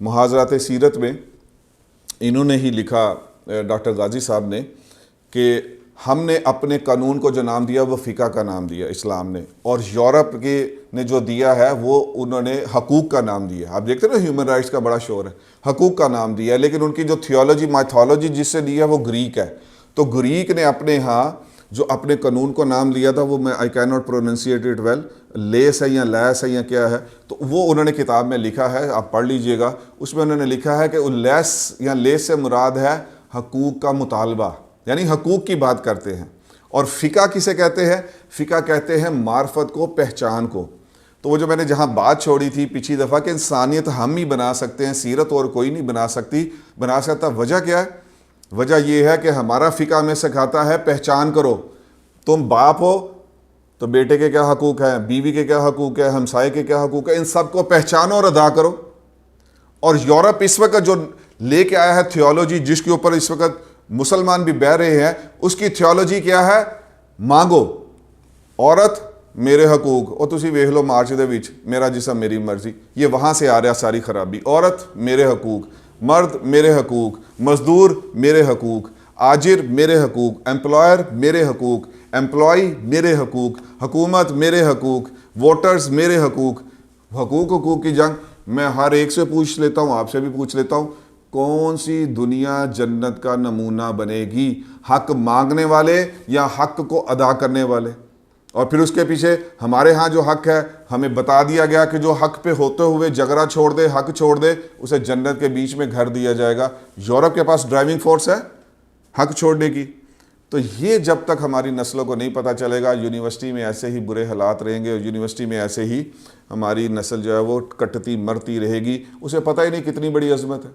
محاضرات سیرت میں انہوں نے ہی لکھا ڈاکٹر غازی صاحب نے کہ ہم نے اپنے قانون کو جو نام دیا وہ فقہ کا نام دیا اسلام نے، اور یورپ کے نے جو دیا ہے وہ انہوں نے حقوق کا نام دیا. آپ دیکھتے ہیں نا ہیومن رائٹس کا بڑا شور ہے، حقوق کا نام دیا ہے، لیکن ان کی جو تھیولوجی مائتھولوجی جس سے دیا وہ گریک ہے. تو گریک نے اپنے ہاں جو اپنے قانون کو نام لیا تھا وہ میں I can not pronounce it well, less ہے یا لیس ہے یا کیا ہے، تو وہ انہوں نے کتاب میں لکھا ہے، آپ پڑھ لیجئے گا. اس میں انہوں نے لکھا ہے کہ لیس یا لیس سے مراد ہے حقوق کا مطالبہ، یعنی حقوق کی بات کرتے ہیں. اور فقہ کسے کہتے ہیں؟ فقہ کہتے ہیں معرفت کو، پہچان کو. تو وہ جو میں نے جہاں بات چھوڑی تھی پچھلی دفعہ کہ انسانیت ہم ہی بنا سکتے ہیں، سیرت اور کوئی نہیں بنا سکتا. وجہ کیا ہے؟ وجہ یہ ہے کہ ہمارا فقہ ہمیں سکھاتا ہے پہچان کرو. تم باپ ہو تو بیٹے کے کیا حقوق ہیں، بیوی کے کیا حقوق ہیں، ہمسائے کے کیا حقوق ہیں، ان سب کو پہچانو اور ادا کرو. اور یورپ اس وقت جو لے کے آیا ہے تھیولوجی، جس کے اوپر اس وقت مسلمان بھی بہ رہے ہیں، اس کی تھیولوجی کیا ہے؟ مانگو. عورت میرے حقوق، اور تسی ویکھ لو مارچ دے وچ میرا جسم میری مرضی، یہ وہاں سے آ رہا ساری خرابی. عورت میرے حقوق، مرد میرے حقوق، مزدور میرے حقوق، آجر میرے حقوق، امپلائر میرے حقوق، امپلائی میرے حقوق، حکومت میرے حقوق، ووٹرز میرے حقوق. حقوق کی جنگ. میں ہر ایک سے پوچھ لیتا ہوں، آپ سے بھی پوچھ لیتا ہوں، کون سی دنیا جنت کا نمونہ بنے گی؟ حق مانگنے والے یا حق کو ادا کرنے والے؟ اور پھر اس کے پیچھے ہمارے ہاں جو حق ہے، ہمیں بتا دیا گیا کہ جو حق پہ ہوتے ہوئے جھگڑا چھوڑ دے، حق چھوڑ دے، اسے جنت کے بیچ میں گھر دیا جائے گا. یورپ کے پاس ڈرائیونگ فورس ہے حق چھوڑنے کی. تو یہ جب تک ہماری نسلوں کو نہیں پتہ چلے گا، یونیورسٹی میں ایسے ہی برے حالات رہیں گے، اور یونیورسٹی میں ایسے ہی ہماری نسل جو ہے وہ کٹتی مرتی رہے گی. اسے پتہ ہی نہیں کتنی بڑی عظمت ہے.